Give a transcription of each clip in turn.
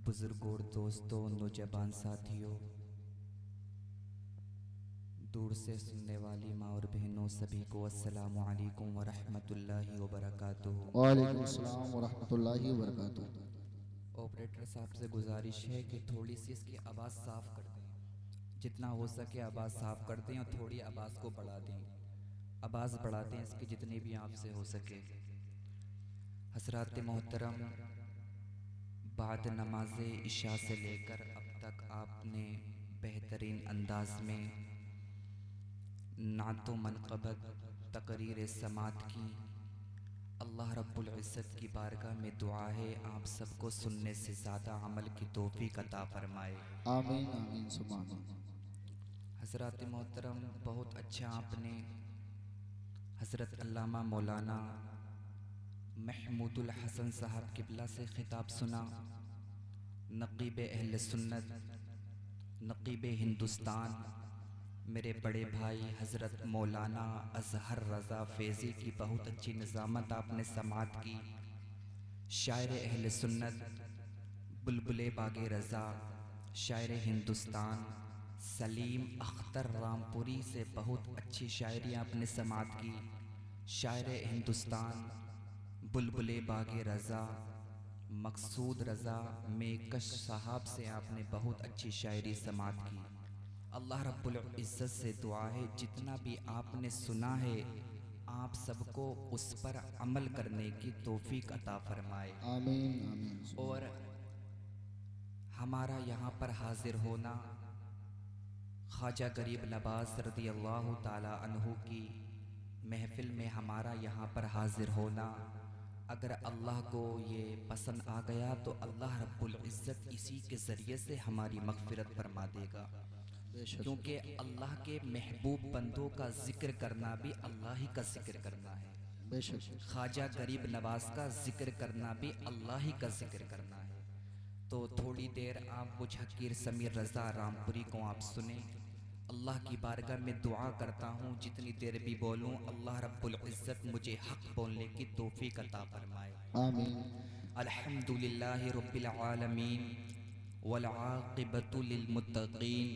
बुजुर्गों, दोस्तों, नौजवान साथियों, दूर से सुनने वाली माँ और बहनों, सभी को अस्सलामु अलैकुम व रहमतुल्लाहि व बरकातुहू। वालेकुम अस्सलाम व रहमतुल्लाहि व बरकातुहू। ऑपरेटर साहब से गुजारिश है कि थोड़ी सी इसकी आवाज़ साफ़ कर दें, जितना हो सके आवाज़ साफ़ कर दें और थोड़ी आवाज़ को बढ़ा दें, आवाज़ बढ़ा दें इसकी जितनी भी आपसे हो सके। हज़रात मोहतरम, बाद नमाज इशा से लेकर अब तक आपने बेहतरीन अंदाज में नातो मनक़बत तकरीर समात की। अल्लाह रब्बुल इज़्ज़त की बारगाह में दुआ है आप सबको सुनने से ज़्यादा अमल की तौफ़ीक़ अता फ़रमाए। आमीन आमीन सुम्मा आमीन। हज़रात मोहतरम, बहुत अच्छा आपने हज़रत अल्लामा मौलाना महमूदुल हसन साहब किबला से ख़िताब सुना। नक़ीब अहले सुन्नत, नक़ीब हिंदुस्तान, मेरे बड़े भाई हज़रत मौलाना अज़हर रज़ा फ़ैज़ी की बहुत अच्छी निज़ामत आपने समात की। शायर अहले सुन्नत, बुलबुले बागे रज़ा, शायर हिंदुस्तान सलीम अख्तर रामपुरी से बहुत अच्छी शायरी आपने समात की। शायर हिंदुस्तान, बुलबुले बागे रज़ा, मकसूद रज़ा मेकश साहब से आपने बहुत अच्छी शायरी समात की। अल्लाह रब्बुल इज़्ज़त से दुआ है जितना भी आपने सुना है आप सबको उस पर अमल करने की तौफ़ीक़ अता फ़रमाए। आमीन आमीन सुम्मा और हमारा यहाँ पर हाजिर होना, ख्वाजा गरीब नवाज़ रज़ी अल्लाह ताला अन्हु की महफ़िल में हमारा यहाँ पर हाजिर होना, अगर अल्लाह को ये पसंद आ गया तो अल्लाह रब्बुल इज़्ज़त इसी के ज़रिए से हमारी मग़फ़िरत फरमा देगा। बेशक क्योंकि अल्लाह के महबूब बंदों का ज़िक्र करना भी अल्लाह ही का ज़िक्र करना है। बेशक ख्वाजा गरीब नवाज़ का ज़िक्र करना भी अल्लाह ही का ज़िक्र करना है। तो थोड़ी देर आप मुझ हकीर समीर रज़ा रामपुरी को आप सुने। अल्लाह की बारगाह में दुआ करता हूँ जितनी देर भी बोलूँ अल्लाह रब्बुल इज़्ज़त मुझे हक़ बोलने की तौफ़ीक़ अता फ़रमाए। आमीन अल्हम्दुलिल्लाहि रब्बिल आलमीन वल आक़िबतु लिल मुत्तक़ीन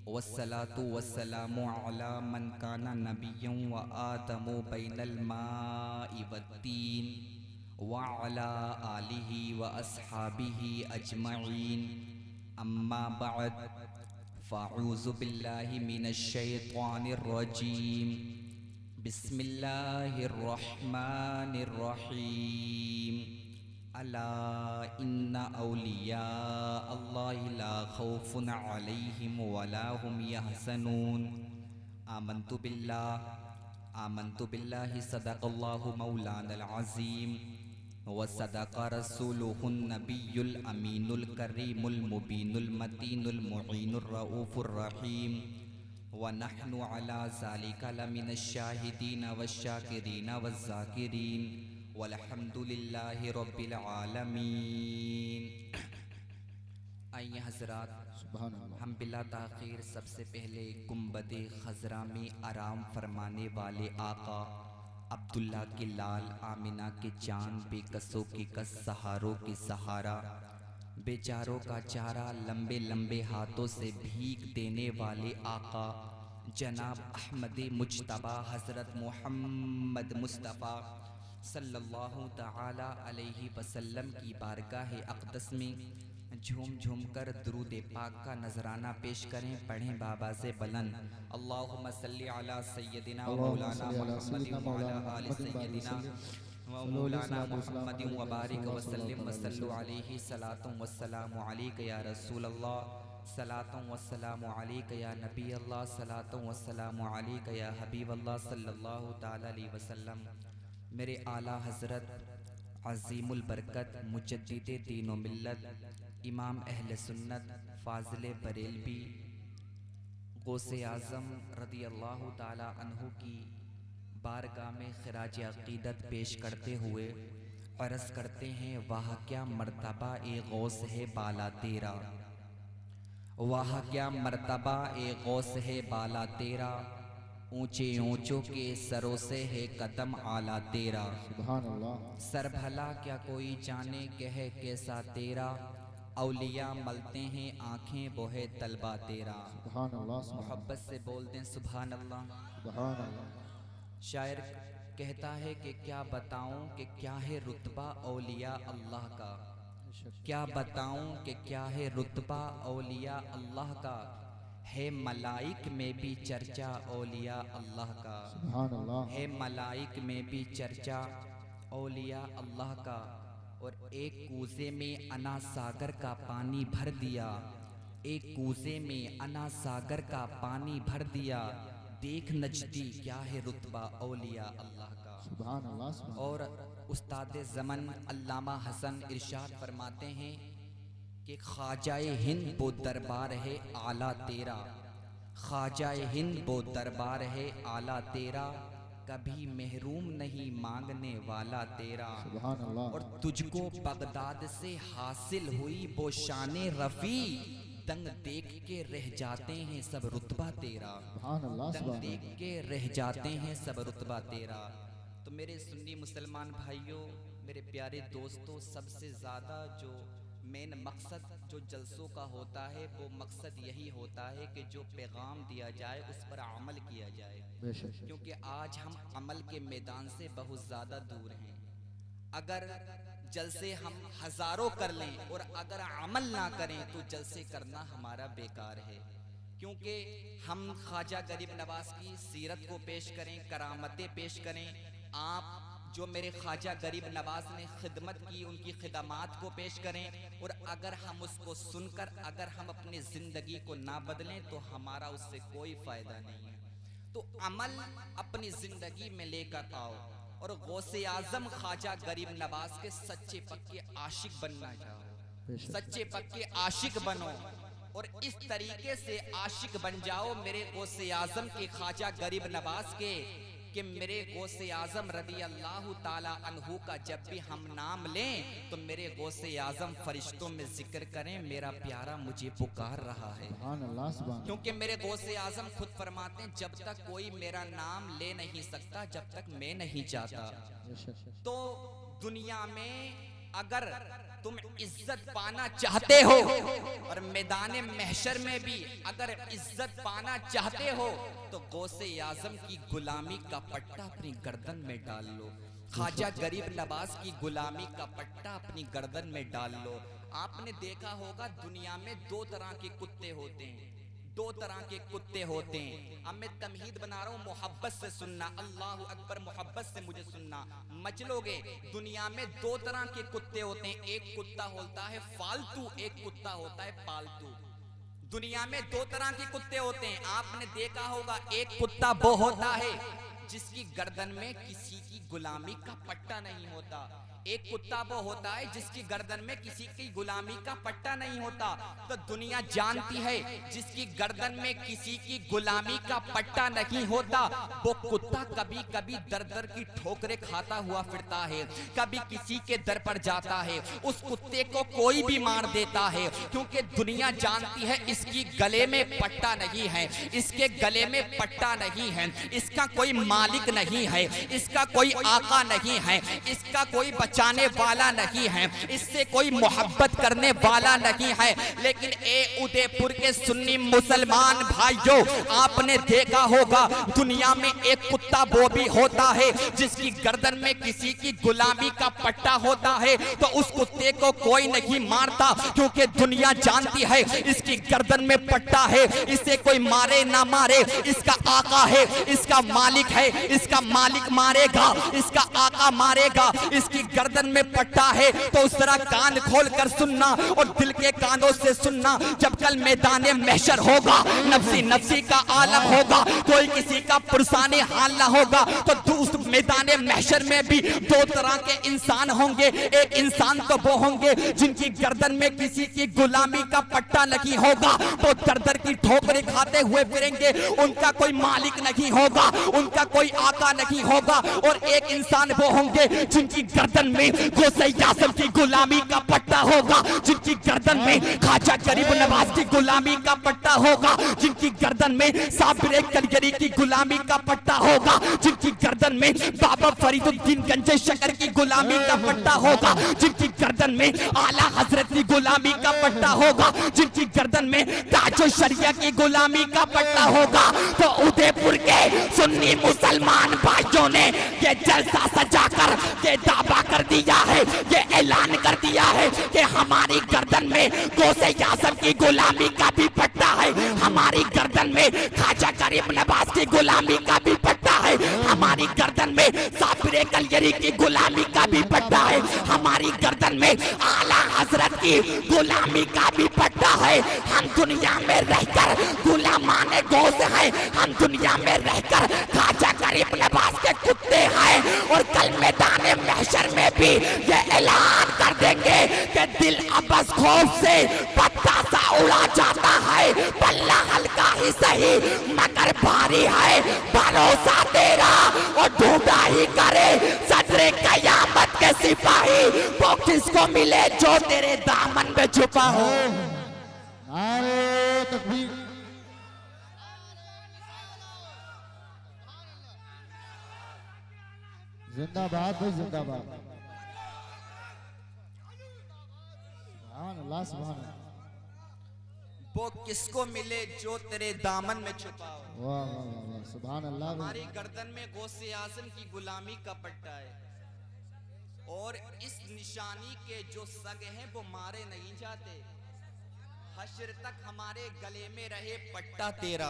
वस्सलातु वस्सलामु अला मन काना नबिय्यन व आदमु बैनल माइ वत्तीन व अला आलिहि व अस्हाबिहि अजमईन। अम्मा बअद, फ़अऊज़ु बिल्लाहि मिनश शैतानिर रजीम। बिस्मिल्लाहिर रहमानिर रहीम। अला इन्ना औलिया अल्लाहि ला खौफुन अलैहिम वला हुम यहज़नून। आमन्तु बिल्लाहि सदक़ल्लाहु मौलानल अज़ीम व सदक़ रसूलुहुन नबियुल अमीनुल करीमुल मुबीनुल मतीनुल मुईनुर रऊफ़ुर रहीम। व नहनु अला ज़ालिका लमिनश शाहिदीन वश्शाकिरीन वज़्ज़ाकिरीन वल्हम्दुलिल्लाहि रब्बिल आलमीन। आइए हज़रात, सुभान अल्लाह। हम बिला ताख़ीर सबसे पहले गुंबदे खज़रा में आराम फरमाने वाले आका अब्दुल्ला के लाल, आमिना के चाँद, बेकसों की कस, सहारों की सहारा, बेचारों का चारा, लंबे लंबे हाथों से भीख देने वाले आका जनाब अहमद मुज्तबा हज़रत मोहम्मद मुस्तफ़ा सल्लल्लाहु ताला अलैहि वसल्लम की बारगाह अक़दस में झूम झूम कर दुरूद पाक का नजराना पेश करें। पढ़ें बाबा से बुलंद अल्लाहुम्मा सल्ली अला सय्यदिना व अल्लाहुम्मा मौलाना सल्ली अला मुहम्मदिन सय्यिदना व अला मौलाना आलि मुहम्मदिन व आलि सय्यदिना सय्यिदिना व सल्लल्लाहु मौलाना अलैहि वसल्लम मुहम्मदिन व बारिक अलैहि वसल्लिम वसल्लम वसल्लु अलैहि सलातुम वस्सलामु अलैका या रसूल अल्लाह, सलातुम वस्सलामु अलैका या नबी अल्लाह, सलातुम वस्सलामु अलैका या हबीब अल्लाह सल्लल्लाहु ताला अलैहि वसल्लम। मेरे आला हज़रत अज़ीमुल बरकत मुजद्दिदे दीन व मिल्लत इमाम अहले सुन्नत फ़ाज़िल बरेलवी गौसे आज़म रज़ी अल्लाह ताला अन्हु की बारगाह में ख़िराज अक़ीदत पेश करते हुए अर्ज़ करते हैं, वाह क्या मर्तबा ए गौस है बाला तेरा, वाह क्या मर्तबा ए गौस है बाला तेरा, ऊंचे ऊंचों के सरों से है कदम आला तेरा। सुभान अल्लाह। सर भला क्या कोई जाने कह कैसा तेरा, औलिया मलते हैं आंखें वो है तलबा तेरा। सुभान अल्लाह सुभान मोहब्बत से बोल दें सुभान अल्लाह। सुभान अल्लाह। शायर कहता है कि क्या बताऊं कि क्या है रुतबा औलिया अल्लाह का, क्या बताऊं कि क्या है रुतबा औलिया अल्लाह का, है मलाइक में भी चर्चा औलिया अल्लाह का। सुभान अल्लाह। है मलाइक में भी चर्चा औलिया अल्लाह का। और एक कूजे में अना सागर का पानी भर दिया, एक कूजे में अना सागर का पानी भर दिया, देख नजदी क्या है रुतबा औलिया अल्लाह का। सुभान अल्लाह सुभान। और उस्ताद ज़मन अल्लामा हसन इरशाद फरमाते हैं कि ख्वाजाए हिंद वो दरबार है आला तेरा, ख्वाजाए हिंद वो दरबार है आला तेरा, कभी महरूम नहीं मांगने वाला तेरा। सुभान अल्लाह। और तुझको बगदाद से हासिल हुई वो शाने रफ़ी, दंग देख के रह जाते हैं सब रुतबा तेरा। सुभान अल्लाह दंग सुभान देख के रह जाते हैं सब रुतबा तेरा। तो मेरे सुन्नी मुसलमान भाइयों, मेरे प्यारे दोस्तों, सबसे ज़्यादा जो मेन मकसद जो जलसों का होता है वो मकसद यही होता है कि जो पैगाम दिया जाए उस पर अमल किया जाए। बेशक। क्योंकि आज हम अमल के मैदान से बहुत ज़्यादा दूर हैं। अगर जलसे हम हज़ारों कर लें और अगर अमल ना करें तो जलसे करना हमारा बेकार है। क्योंकि हम ख्वाजा गरीब नवाज की सीरत को पेश करें, करामतें पेश करें, आप जो मेरे ख्वाजा गरीब नवाज ने खिदमत की उनकी खिदमात को पेश करें, और अगर हम उसको सुनकर अगर हम अपनी ज़िंदगी को ना बदलें तो हमारा उससे कोई फ़ायदा नहीं है। तो अमल अपनी ज़िंदगी में लेकर आओ और गौसे आज़म ख्वाजा गरीब नवाज के सच्चे पक्के आशिक बनना चाहो, सच्चे पक्के आशिक बनो और इस तरीके से आशिक बन जाओ मेरे गौसे आज़म के, ख्वाजा गरीब नवाज के, कि मेरे गौसे आज़म रदी अल्लाह ताला अन्हु का जब भी हम नाम लें तो मेरे गौसे आज़म फरिश्तों में जिक्र करें, मेरा प्यारा मुझे पुकार रहा है। सुभान अल्लाह सुभान। क्योंकि मेरे गौसे आज़म खुद फरमाते हैं, जब तक कोई मेरा नाम ले नहीं सकता जब तक मैं नहीं चाहता। तो दुनिया में अगर तुम इज्जत पाना चाहते हो और मैदान महशर में भी अगर इज्जत पाना चाहते हो तो गौसे आज़म की गुलामी का पट्टा अपनी गर्दन में डाल लो, ख्वाजा गरीब नवाज की गुलामी का पट्टा अपनी गर्दन में डाल लो। आपने देखा होगा दुनिया में दो तरह के कुत्ते होते हैं, दो तरह के कुत्ते होते हैं। अब मैं तमहीद बना रहा हूँ, मोहब्बत से सुनना, अल्लाह अकबर, मोहब्बत से मुझे सुनना, मचलोगे। दुनिया में दो तरह के कुत्ते होते हैं, एक कुत्ता होता है फालतू, एक कुत्ता होता है पालतू। दुनिया में दो तरह के कुत्ते होते हैं। आपने देखा होगा एक कुत्ता वो होता है जिसकी गर्दन में किसी की गुलामी का पट्टा नहीं होता, एक कुत्ता वो होता है जिसकी गर्दन में किसी की गुलामी का पट्टा नहीं होता। तो दुनिया जानती है जिसकी गर्दन में किसी की गुलामी का पट्टा नहीं होता वो कुत्ता कभी कभी दर दर की ठोकरें खाता हुआ फिरता है, कभी किसी के दर पर जाता है, उस कुत्ते को कोई भी मार देता है, क्योंकि दुनिया जानती है इसकी गले में पट्टा नहीं है, इसके गले में पट्टा नहीं है, इसका कोई मालिक नहीं है, इसका कोई आका नहीं है, इसका कोई बचाने वाला नहीं है, इससे कोई मोहब्बत करने वाला नहीं है। लेकिन ए उदयपुर के सुन्नी मुसलमान भाइयों, आपने देखा होगा दुनिया में एक कुत्ता वो भी होता है जिसकी गर्दन में किसी की गुलामी का पट्टा होता है, तो उस कुत्ते को कोई नहीं मारता, क्योंकि दुनिया जानती है इसकी गर्दन में पट्टा है, इसे कोई मारे ना मारे, इसका आका है, इसका मालिक है, इसका मालिक मारेगा, इसका आका मारेगा, इसकी गर्दन में पट्टा है। तो उस तरह कान खोल कर सुनना और दिल के कानों से सुनना, जब कल मैदान महशर होगा, नफसी नफसी का आलम होगा, कोई किसी का पुरसाने हाल ना होगा, तो उस मैदान महशर में भी दो तरह के इंसान होंगे। एक इंसान तो वो होंगे जिनकी गर्दन में किसी की गुलामी का पट्टा नहीं होगा, तो दर दर की ठोकरें खाते हुए फिरेंगे, उनका कोई मालिक नहीं होगा, उनका कोई आका नहीं होगा। और एक इंसान वो होंगे जिनकी गर्दन में गौसे आज़म की गुलामी का पट्टा होगा, जिनकी गर्दन में ख्वाजा गरीब नवाज की गुलामी का पट्टा होगा, जिनकी गर्दन में साबिर कलगरी की गुलामी का पट्टा होगा, जिनकी गर्दन में बाबा फरीदुद्दीन गंजे शकर की गुलामी का पट्टा होगा, जिनकी गर्दन में आला हजरत की गुलामी का पट्टा होगा, जिनकी गर्दन में ताजो शरिया की गुलामी का पट्टा होगा। तो उदयपुर के सुन्नी मुसलमान भाइयों ने ये जलसा सजाकर ये दावा कर दिया है, ये ऐलान कर दिया है कि हमारी गर्दन में गौसे आज़म की गुलामी का भी पट्टा है, हमारी गर्दन में ख्वाजा गरीब नवाज की गुलामी का भी पट्टा है, हमारी गर्दन में साबिर कलगरी की गुलामी का भी पट्टा है, हमारी गर्दन में आला हजरत की गुलामी का भी पट्टा है। हम दुनिया में रहकर गुलामाने गौस हैं, हम दुनिया में रहकर ख्वाजा गरीब नवाज के कुत्ते हैं, और कल मैदान महशर में भी ये ऐलान कर देंगे कि दिल अबस खौफ से पत्ता सा उड़ा जाता है, पल्ला हल्का ही सही मगर भारी है, भरोसा तेरा और ढूंढा ही करे सदरे कयामत के सिपाही, वो किसको मिले जो तेरे दामन में छुपा हो। नारे तकबीर, जिंदाबाद भाई जिंदाबाद, सुभान अल्लाह सुभान अल्लाह, वो किसको मिले जो तेरे दामन में छुपा हो। वाह वाह वाह वाह, सुभान अल्लाह। हमारी गर्दन में गौसे आज़म की गुलामी का पट्टा है, और इस निशानी के जो सग हैं वो मारे नहीं जाते, हश्र तक हमारे गले में रहे पट्टा तेरा,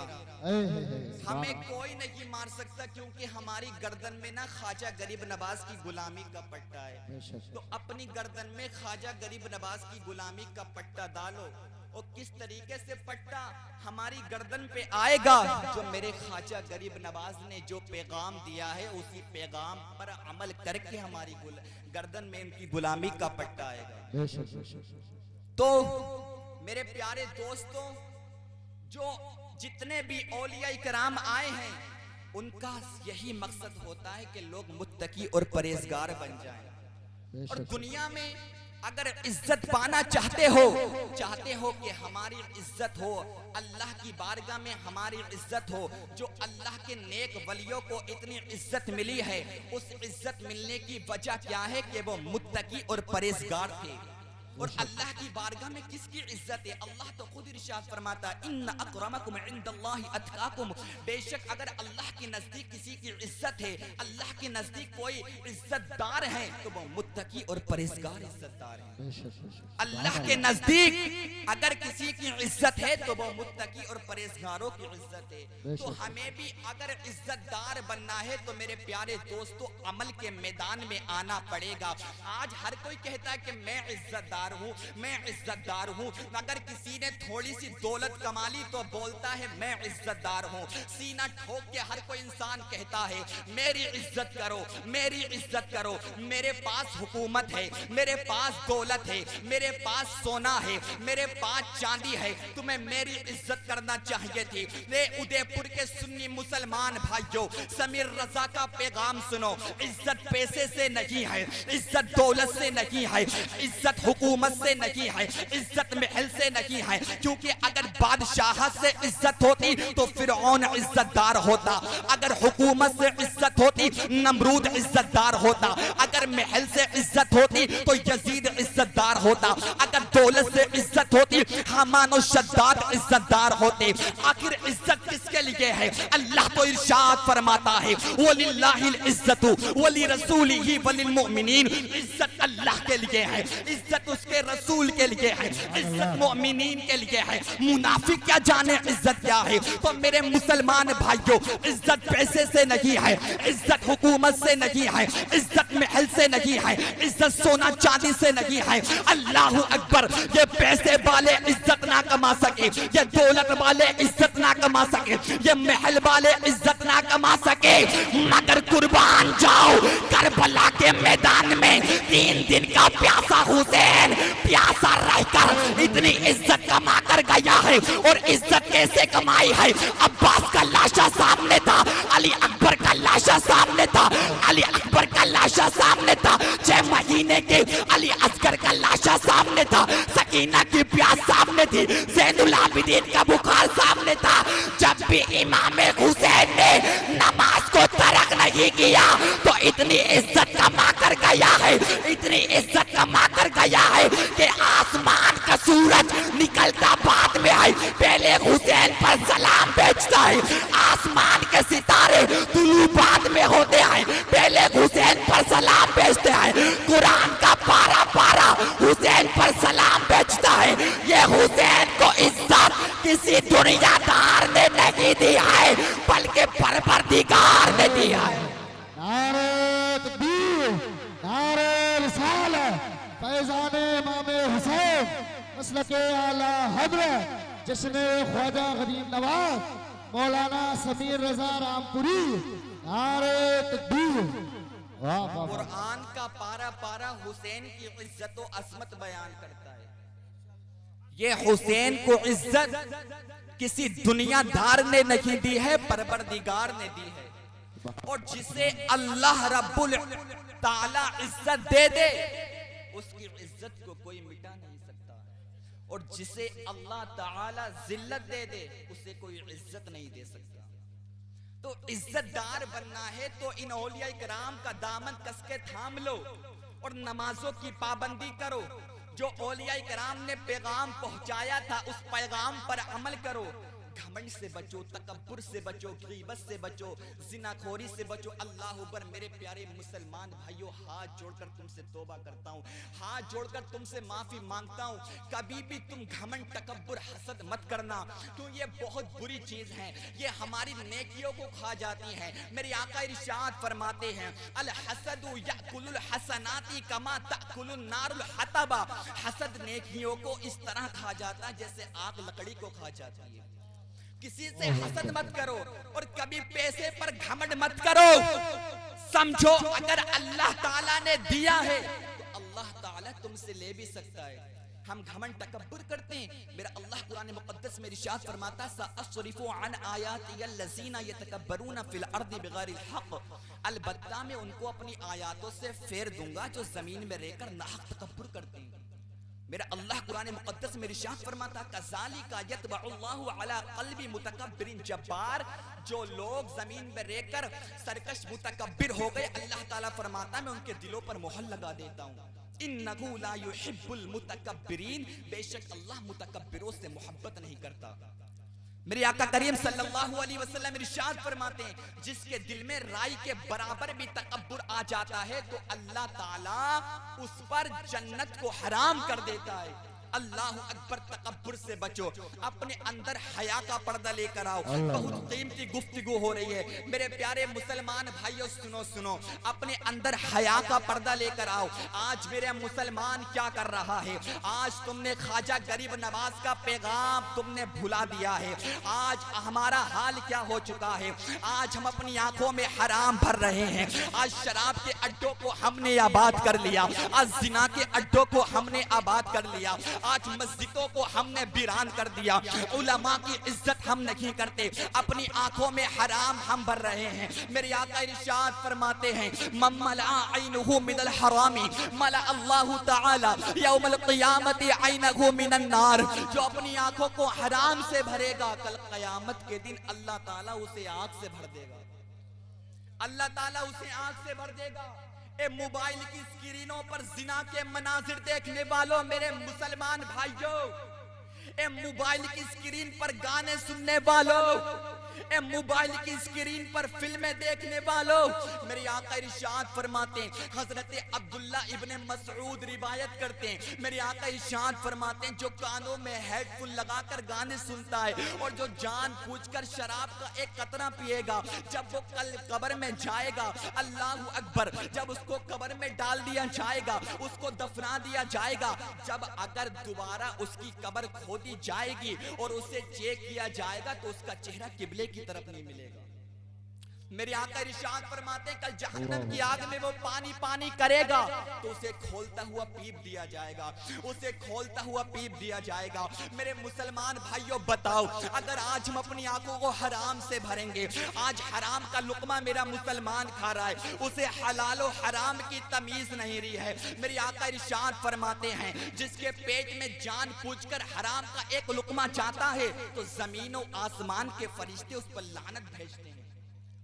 हमें कोई नहीं मार सकता, क्योंकि हमारी गर्दन में ना ख्वाजा गरीब नवाज की गुलामी का पट्टा है। तो अपनी गर्दन में ख्वाजा गरीब नवाज की गुलामी का पट्टा डालो, और किस तरीके से पट्टा हमारी गर्दन पे आएगा, जो मेरे ख्वाजा गरीब नवाज ने जो पैगाम दिया है उसी पैगाम पर अमल करके हमारी गर्दन में इनकी गुलामी का पट्टा आएगा। तो मेरे प्यारे दोस्तों, जो जितने भी औलिया इकराम आए हैं, उनका यही मकसद होता है कि लोग मुत्तकी और परहेजगार बन जाएं, और दुनिया में अगर इज्जत पाना चाहते हो कि हमारी इज्जत हो, अल्लाह की बारगाह में हमारी इज्जत हो, जो अल्लाह के नेक वलियों को इतनी इज्जत मिली है, उस इज्जत मिलने की वजह क्या है कि वो मुत्तकी और परहेजगार थे। और अल्लाह की बारगाह में किसकी इज्जत है? अल्लाह तो खुद इरशाद फरमाता, इन्ना अकरमकुम इंदल्लाहि अतकाकुम, बेशक अगर अल्लाह के नजदीक किसी की इज्जत है, अल्लाह के नजदीक कोई इज्जतदार है, तो वो मुत्तकी और परहेजगार इज्जतदार है। अल्लाह के नजदीक अगर किसी की इज्जत है तो वो मुत्तकी और परहेजगारों की इज्जत है। तो हमें भी अगर इज्जतदार बनना है तो मेरे प्यारे दोस्तों, अमल के मैदान में आना पड़ेगा। आज हर कोई कहता है कि मैं इज्जतदार हूँ, मैं इज्जतदार हूँ। अगर किसी ने थोड़ी सी दौलत कमा ली तो बोलता है मैं इज्जतदार हूँ। सीना ठोक के हर कोई इंसान कहता है मेरी इज्जत करो, मेरी इज्जत करो। मेरे पास हुकूमत है, मेरे पास दौलत है, मेरे पास सोना है, मेरे पास चांदी है, तुम्हें मेरी इज्जत करना चाहिए थी। ले उदयपुर के सुन्नी मुसलमान भाइयों, समीर रजा का पैगाम सुनो। इज्जत पैसे से नहीं है, इज्जत दौलत से नहीं है, इज्जत हुकूमत से नहीं है, इज्जत महल से नहीं है। क्योंकि अगर बादशाह से इज्जत होती तो फिरौन इज्जतदार होता, अगर हुकूमत से इज्जत होती नमरूद इज्जतदार होता, अगर महल से इज्जत होती तो यजीद इज्जतदार होता, अगर दौलत से इज्जत होती हमान और शद्दाद इज्जतदार होते। आखिर इज्जत किसके लिए है? अल्लाह तो इरशाद फरमाता है वलिल्लाहिल इज्जतु वली रसूलिही वलिल मुमिनीन। इज्जत अल्लाह के लिए है, इज्जत उसके रसूल के लिए है, इज्जत मुमिनीन के लिए है। मुनाफिक क्या जाने इज्जत क्या है? तो मेरे मुसलमान भाइयों, इज्जत पैसे से नहीं है, इज्जत हुकूमत से नहीं है, इज्जत महल से नहीं है, इज्जत सोना चांदी से नहीं है। अल्लाह अकबर। ये पैसे वाले इज्जत ना कमा सके, ये दौलत वाले इज्जत ना कमा सके, ये महल वाले इज्जत ना कमा सके, मगर कुर्बान जाओ करबला के मैदान में 3 दिन का प्यासा हुसैन प्यासा रहकर इतनी इज्जत कमा कर गया है। और इज्जत कैसे कमाई है? अब्बास का लाशा सामने था, अली अकबर का लाशा सामने था, अली अकबर का लाशा सामने था, 6 महीने के अली असगर का लाशा सामने था, सकीना की प्यास सामने थी, ज़ैनुल आबिदीन का बुखार सामने था। जब भी इमाम हुसैन ने नमाज को तर्क नहीं किया तो इतनी इज्जत कमा कर गया है, इतनी इज्जत कमा कर गया है कि आसमान का सूरज निकलता बाद में है, पहले हुसैन पर सलाम भेजता है। आसमान के सितारे तुलू बाद में होते हैं, पहले हुसैन पर सलाम भेजते हैं। कुरान का पारा पारा हुसैन पर सलाम भेजता है। ये हुसैन को इज्जत किसी दुनियादार ने नहीं दिया है, बल्कि परवरदिगार ने दिया है। नारे तकबीर, नारे रिसालत, फैज़ाने इमाम हुसैन, मसलके आला हज़रत जश्न ख्वाजा गरीब नवाज मौलाना समीर रजा रामपुरी। नारे तकबीर। वाह वाह वाह। कुरान का पारा पारा हुसैन की इज्जत व असमत बयान करता है। ये हुसैन को इज्जत किसी दुनियादार ने नहीं दी है, परवरदिगार ने दी है। और जिसे अल्लाह रब्बुल ताला इज्जत दे दे उसकी इज्जत को कोई मिटा नहीं सकता, और जिसे अल्लाह ताला जिल्लत दे दे उसे कोई इज्जत नहीं दे सकता। तो इज्जतदार बनना है तो इन औलिया इकराम का दामन कसके थाम लो और नमाजों की पाबंदी करो। जो औलिया इकराम ने पैगाम पहुंचाया था उस पैगाम पर अमल करो। घमंड से बचो, तकब्बुर से बचो, गीबत से बचो, जिनाखोरी से बचो। अल्लाह अकबर। मेरे प्यारे मुसलमान भाइयों, हाथ जोड़कर तुमसे तौबा करता हूँ, हाथ जोड़कर तुमसे माफी मांगता हूँ। कभी भी तुम घमंड, तकब्बुर, हसद मत करना, क्यों ये बहुत बुरी चीज है, ये हमारी नेकियों को खा जाती है। मेरे आका इरशाद फरमाते हैं, अल हसदु याकुलुल हसनाती कमा ताकुलुन नारुल हतबा। हसद नेकियों को इस तरह खा जाता है जैसे आग लकड़ी को खा जाती है। किसी से हसद मत करो और कभी पैसे पर घमंड मत करो। समझो अगर अल्लाह ताला ने दिया है तो अल्लाह ताला तुमसे ले भी सकता है। हम घमंड तकब्बुर करते हैं। मेरा अल्लाह कुरान मुक़द्दस में इरशाद फरमाता है, सअस्रिफु अन आयाति अल्लज़ीना यतकब्बरूना फिल अर्दि बिगैरिल हक़। अलबत्ता मैं उनको अपनी आयातों से फेर दूंगा जो जमीन में रहकर नाहक तकब्बुर करते हैं। मेरा अल्लाह कुरान मुक़द्दस में इरशाद फरमाता, कज़ालिका यतबउल्लाहु अला क़ल्बि मुतकब्बिरिन जब्बार। जो लोग जमीन में रहकर सरकश मुतकब्बिर हो गए, अल्लाह ताला फरमाता मैं उनके दिलों पर मोहर लगा देता हूँ। इन्नहु ला युहिब्बुल मुतकब्बिरीन। बेशक अल्लाह मुतकब्बिरों से मोहब्बत नहीं करता। मेरे आका करीम सल्लल्लाहु अलैहि वसल्लम इरशाद फरमाते हैं, जिसके दिल में राई के बराबर भी तकब्बुर आ जाता है तो अल्लाह ताला उस पर जन्नत को हराम कर देता है। अल्लाह अकबर। तकब्बुर से बचो, अपने अंदर हया का पर्दा लेकर आओ। बहुत कीमती गुफ्तगू हो रही है मेरे प्यारे मुसलमान भाइयों, सुनो सुनो, अपने अंदर हया का पर्दा लेकर आओ। आज मेरे मुसलमान क्या कर रहा है, आज तुमने ख्वाजा गरीब नवाज का पैगाम तुमने भुला दिया है। आज हमारा हाल क्या हो चुका है, आज हम अपनी आंखों में हराम भर रहे हैं। आज शराब के अड्डों को हमने आबाद कर लिया, आज जिना के अड्डों को हमने आबाद कर लिया, आज मस्जिदों को हमने वीरान कर दिया। उलमा की इज्जत हम नहीं करते, अपनी आंखों में हराम हम भर रहे हैं। मेरे आका इरशाद फरमाते हैं, मम्मला ऐनुहु मिनल हरामी मला अल्लाहु ताला यौमल क़ियामति ऐनहु मिनन नार। जो अपनी आंखों को हराम से भरेगा, कल क़यामत के दिन अल्लाह ताला उसे आग से भर देगा। अल्लाह ताला उसे आग से भर देगा। ए मोबाइल की स्क्रीनों पर जिना के मनाजिर देखने वालों मेरे मुसलमान भाइयों, ए मोबाइल की स्क्रीन पर गाने सुनने वालों, ए मोबाइल की स्क्रीन पर फिल्में देखने वालों, मेरे आका इरशाद फरमाते हैं, हजरत अब्दुल्ला इब्ने मसऊद रिवायत करते हैं, मेरे आका इरशाद फरमाते हैं, जो कानों में हेडफोन लगाकर गाने सुनता है और जो जानबूझकर शराब का एक कतरा पिएगा, जब वो कल कब्र में जाएगा, अल्लाहु अकबर, जब उसको कब्र में डाल दिया जाएगा, उसको दफना दिया जाएगा, जब अगर दोबारा उसकी कब्र खोदी जाएगी और उसे चेक किया जाएगा तो उसका चेहरा किबले की तरफ नहीं मिलेगा। मेरे आका इरशाद फरमाते कल जहन्नम की आग में वो पानी पानी करेगा तो उसे खोलता हुआ पीप दिया जाएगा, उसे खोलता हुआ पीप दिया जाएगा। मेरे मुसलमान भाइयों बताओ, अगर आज हम अपनी आंखों को हराम से भरेंगे, आज हराम का लुकमा मेरा मुसलमान खा रहा है, उसे हलाल और हराम की तमीज नहीं रही है। मेरे आका इरशाद फरमाते हैं जिसके पेट में जान पूछकर हराम का एक लुकमा चाहता है तो जमीन और आसमान के फरिश्ते उस पर लानत भेजते हैं,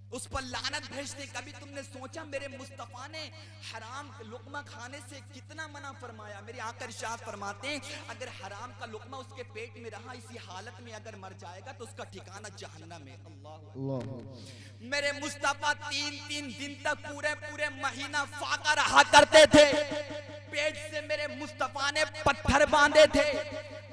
उस पर लानत भेजते। कभी तुमने सोचा मेरे मुस्तफा ने हराम लुकमा खाने से कितना मना फरमाया? मेरे आका इरशाद फरमाते अगर हराम का लुकमा उसके पेट में रहा इसी हालत में अगर मर जाएगा तो उसका ठिकाना जहन्नम है। अल्लाह। मेरे मुस्तफा 3-3 दिन तक पूरे पूरे महीना फाका रहा करते थे, पेट से मेरे मुस्तफा ने पत्थर बांधे थे।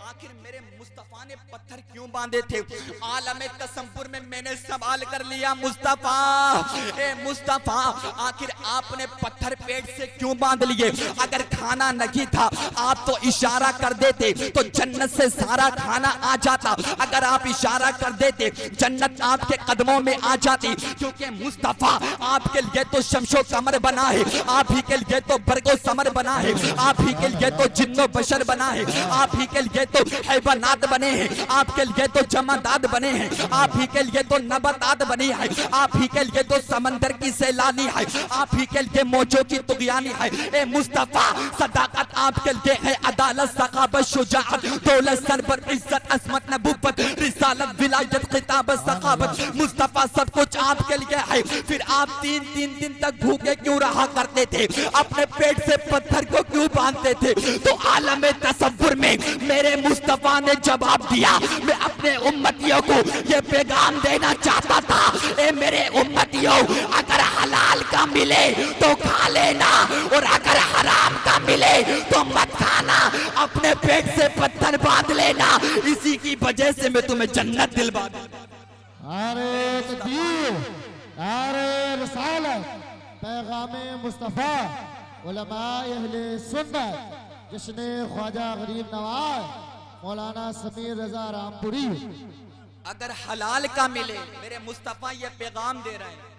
आखिर मेरे मुस्तफा ने पत्थर क्यों बांधे थे? आलम तसव्वुर में मैंने सवाल कर लिया, मुस्तफा ए मुस्तफा आखिर आपने पत्थर पेट से क्यों बांध लिए? अगर खाना नहीं था आप तो इशारा कर देते तो जन्नत से सारा खाना आ जाता, अगर आप इशारा कर देते जन्नत आपके कदमों में आ जाती, क्योंकि मुस्तफा आपके लिए तो शमशो कमर बना है, आप ही के लिए तो बरगो समर बना है, आप ही के लिए तो जिन्नो बशर बना है, आप ही के लिए तो हैवानात बने हैं, आपके लिए तो जमादात बने हैं, आप ही के लिए तो नबातात बनी है, आप ही के लिए तो समंदर की सैलानी है, आप ही के लिए मौजों की तुगयानी है। ए मुस्तफा सदाकत आपके लिए है, अदालत सखाबत शुजाअत दौलत सरबर इज्जत असमत नबुव्वत रिसालत विलायत खिताबत सखाबत, मुस्तफा सब कुछ आपके लिए है। फिर आप 3-3 दिन तक भूखे क्यों रहा करते थे? अपने पेट से पत्थर को क्यों बांधते थे? तो आलम तसव्वुर में मेरे मुस्तफा ने जवाब दिया, मैं अपने उम्मतियों को ये पैगाम देना चाहता था, ए मेरे उम्मतियों अगर हलाल का मिले तो खा लेना और अगर हराम का मिले तो मत खाना, अपने पेट से पत्थर बांध लेना, इसी की वजह से मैं तुम्हें जन्नत दिलवा दूंगा। अरे तकबीर, अरे रिसालत, पैगामे मुस्तफा, उलमाए अहले सुन्नत, जिसने ख्वाजा गरीब नवाज मौलाना समीर रजा रामपुरी अगर हलाल का मिले, मेरे मुस्तफा ये पैगाम दे रहे हैं,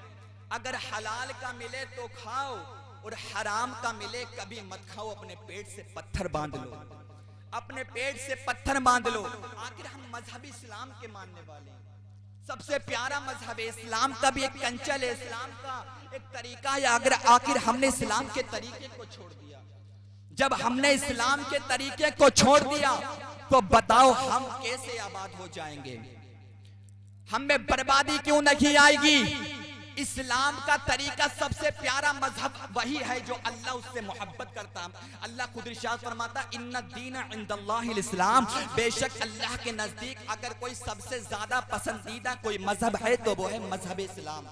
अगर हलाल का मिले तो खाओ और हराम का मिले कभी मत खाओ, अपने पेट से पत्थर बांध लो, अपने पेट से पत्थर बांध लो। आखिर हम मजहब इस्लाम के मानने वाले हैं, सबसे प्यारा मजहब है इस्लाम का भी एक कंचल है, इस्लाम का एक तरीका है। अगर आखिर हमने इस्लाम के तरीके को छोड़ दिया, जब हमने इस्लाम के तरीके को छोड़ दिया तो बताओ हम कैसे आबाद हो जाएंगे? हमें बर्बादी क्यों नहीं आएगी? इस्लाम का तरीका सबसे प्यारा मजहब वही है जो अल्लाह उससे मोहब्बत करता है। अल्लाह खुद इरशाद फरमाता इन्ना दीन इंदल्लाहिल इस्लाम, बेशक अल्लाह के नजदीक अगर कोई सबसे ज्यादा पसंदीदा कोई मजहब है तो वो है मजहब इस्लाम।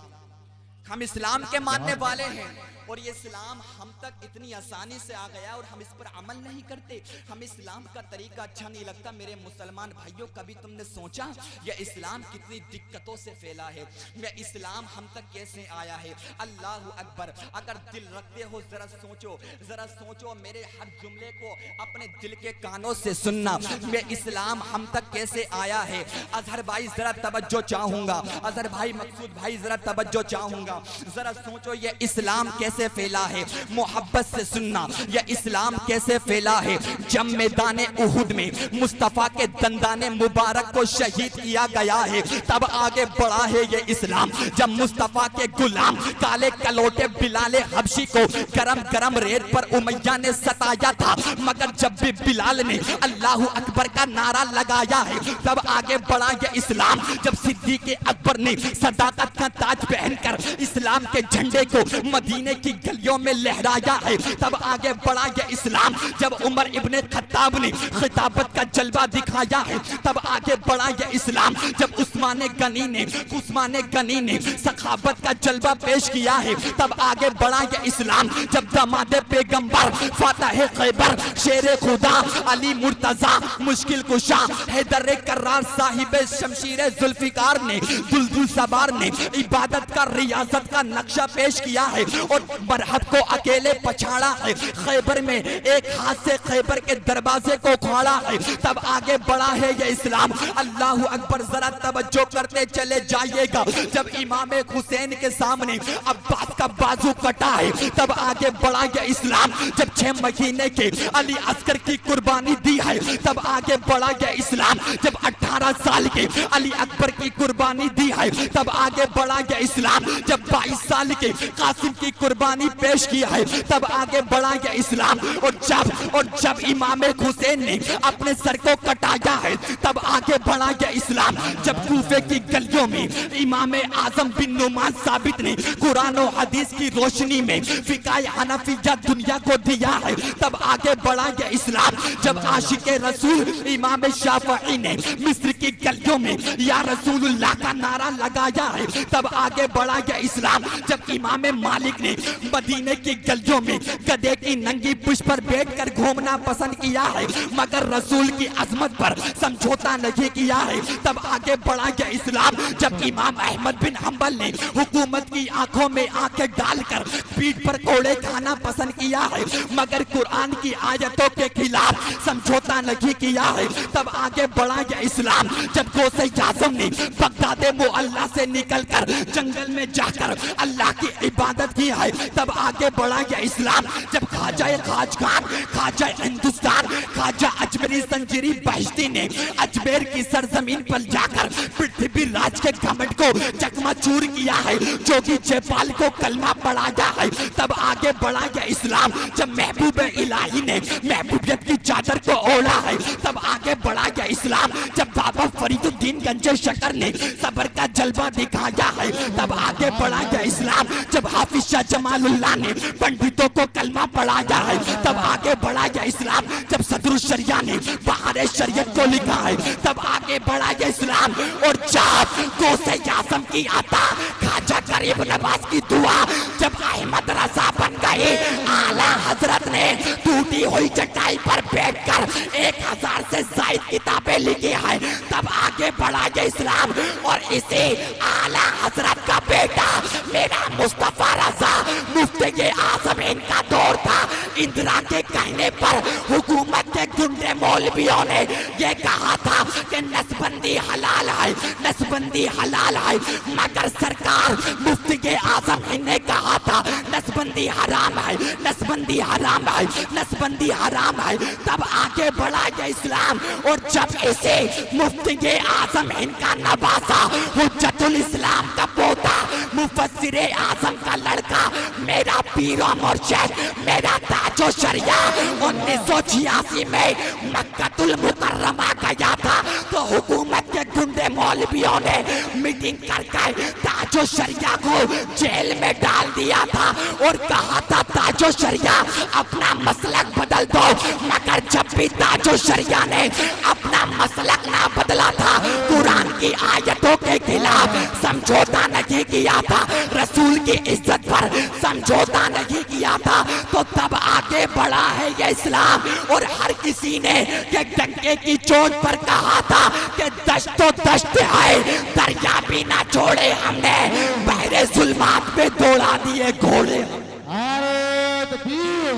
हम इस्लाम के मानने वाले हैं और ये इस्लाम हम तक इतनी आसानी से आ गया और हम इस पर अमल नहीं करते, हम इस्लाम का तरीका अच्छा नहीं लगता। मेरे मुसलमान भाइयों कभी तुमने सोचा ये इस्लाम कितनी दिक्कतों से फैला है, ये इस्लाम हम तक कैसे आया है? अल्लाह अकबर, अगर दिल रखते हो जरा सोचो, जरा सोचो, मेरे हर जुमले को अपने दिल के कानों से सुनना, ये इस्लाम हम तक कैसे आया है? अजहर भाई जरा तवज्जो चाहूंगा, अजहर भाई मकसूद भाई जरा तवज्जो चाहूंगा, जरा सोचो ये इस्लाम कैसे फैला है? मोहब्बत से सुनना, यह इस्लाम कैसे फैला है? जब मैदाने उहुद में मुस्तफा के दंदाने मुबारक को शहीद किया गया है तब आगे बढ़ा है ये इस्लाम। जब मुस्तफा के गुलाम काले कलोटे बिलाले हबशी को गरम गरम रेत पर उमैया ने सताया था, मगर जब भी बिलाल ने अल्लाह अकबर का नारा लगाया है तब आगे बढ़ा ये इस्लाम। जब सिद्दीक अकबर ने सदाकत का ताज पहनकर इस्लाम के झंडे को मदीने की गलियों में लहराया है तब आगे बढ़ा ये इस्लाम। जब उमर इब्ने खत्ताब ने खिताबत का जलवा दिखाया है तब आगे बढ़ा ये इस्लाम। जब उस्मान गनी ने सखाबत का जलवा पेश किया है तब आगे बढ़ा ये इस्लाम। जब दामाद पैगंबर फातह खैबर शेर खुदा अली मुर्तजा मुश्किल कुशा हैदर कर्रार साहिब शमशीर जुल्फिकार ने दुलदुल सवार ने इबादत का रियासत का नक्शा पेश किया है और मरहब को अकेले पछाड़ा है, खैबर में एक हाथ से खैबर के दरवाजे को उखाड़ा है, तब आगे बढ़ा है ये इस्लाम। अल्लाह अकबर, जरा तवज्जो करते चले जाइएगा। जब इमाम हुसैन के सामने अब्बास का बाजू कटा है, तब आगे बढ़ा गया इस्लाम। जब 6 महीने के अली अस्कर की कुर्बानी दी है, तब आगे बढ़ा गया इस्लाम। जब 18 साल के अली अकबर की कुर्बानी दी है, तब आगे बढ़ा गया इस्लाम। जब 22 साल के कासिम की कुर्बानी पेश किया है, तब आगे बढ़ा गया इस्लाम। और जब इमाम हुसैन ने अपने सर को कटाया है, तब आगे बढ़ा गया इस्लाम। जब कूफे की गलियों में इमाम आजम बिन नुमान साबित ने कुरान और हदीस की रोशनी में फिकाए हनफिया दुनिया को दिया है, तब आगे बढ़ा गया इस्लाम। जब आशिके रसूल इमाम शाफई ने मिस्र की गलियों में या रसूलुल्लाह का नारा लगाया है, तब आगे बढ़ा गया इस्लाम। जब इमाम मालिक ने मदीने की गलियों में गधे की नंगी पुष्प पर बैठकर घूमना पसंद किया है, मगर रसूल की अजमत पर समझौता नहीं किया है, तब आगे बढ़ा गया इस्लाम। जब इमाम अहमद बिन हंबल ने हुकूमत की आंखों में आंखें डालकर पीठ पर कोड़े खाना पसंद किया है, मगर कुरान की आयतों के खिलाफ समझौता नहीं किया है, तब आगे बढ़ा गया इस्लाम। जब गौसे आज़म ने बगदाद मुअल्ला से निकलकर जंगल में जाकर अल्लाह की इबादत की है, तब आगे बढ़ा गया इस्लाम। जब ख्वाजा खाजगान, ख्वाजा हिंदुस्तान, ख्वाजा अजमेरी संजीरी बहिश्ती ने अजमेर की सरजमीन पर जाकर पृथ्वी राज के घमंड को चकमाचूर किया है, जोगी जयपाल को कलमा पढ़ाया है, तब आगे बढ़ा गया इस्लाम। जब महबूब इलाही ने महबूबियत की चादर को ओढ़ा है, तब आगे बढ़ा गया इस्लाम। जब बाबा फरीदुद्दीन गंजे शकर ने सबर का जलवा दिखाया है, तब आगे बढ़ा गया इस्लाम। जब हाफिज शाह जमालुल्लाह ने पंडितों को कलमा पढ़ाया है, तब आगे बढ़ा गया इस्लाम। जब सदरुल शरिया ने बहारे शरीयत को लिखा है, तब आगे बढ़ा गया इस्लाम। और जब गौसे आज़म की आता, ख्वाजा गरीब नवाज की दुआ, जब अहमद रजा बन गए, आला हजरत ने टूटी हुई चटाई पर बैठकर 1000 से ज्यादा किताबें लिखी है, तब आगे बढ़ा गया इस्लाम। और इसे आला हजरत का बेटा मेरा मुस्तफा रजा मुफ्ती आज़म इनका दौर था। इंदिरा के कहने पर हुकूमत के गुंडे मौलवियों ने ये कहा था कि नसबंदी हलाल है, नसबंदी हलाल है, मगर सरकार मुफ्ती आज़म ने कहा था नसबंदी हराम है, नसबंदी हराम है, नसबंदी हराम है, तब आगे बढ़ा गया इस्लाम। और जब इसे मुफ्ती आज़म इनका नवासा हुज्जतुल इस्लाम का पोता मुफस्सिर आज़म का लड़का मेरा पीरो मुर्शिद मेरा ताजो शरिया 1986 में मक्कातुल मुकर्रमा गया था, तो हुकूमत के गुंडे मौलवियों ने मीटिंग करके ताजो शरिया को जेल में डाल दिया था और कहा था ताजो शरिया अपना मसलक बदल दो, मगर जब भी ताजो शरिया ने अपना मसलक ना बदला था, कुरान की आयतों के खिलाफ समझौता नहीं किया था, रसूल की इज्जत पर समझौता नहीं किया था, तो तब आगे बढ़ा है ये इस्लाम। और हर किसी ने ये डंके की चोट पर कहा था कि दश्तो दश्त है, दरिया भी ना छोड़े हमने, बहरे जुल्मात पे दौड़ा दिए घोड़े। नारे तकबीर,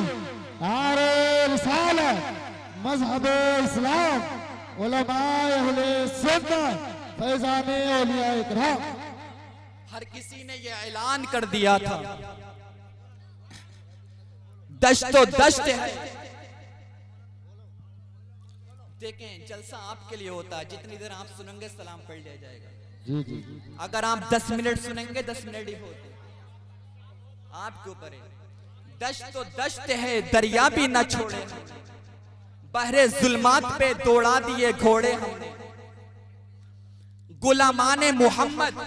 नारे रिसालत, मज़हब इस्लाम, उलमाए अहले सुन्नत, फैज़ाने औलियाए किराम। हर किसी ने ये ऐलान कर दिया था दश्तो दश्त है। देखें जलसा आपके लिए होता है, जितनी देर आप सुनेंगे सलाम पढ़ लिया जाएगा। जी जी, अगर आप 10 मिनट सुनेंगे 10 मिनट ही होते, आपके ऊपर है। दश्तो दश्त है, दरिया भी न छोड़े, बहरे जुल्मात पे दौड़ा दिए घोड़े हमने। गुलामाने मोहम्मद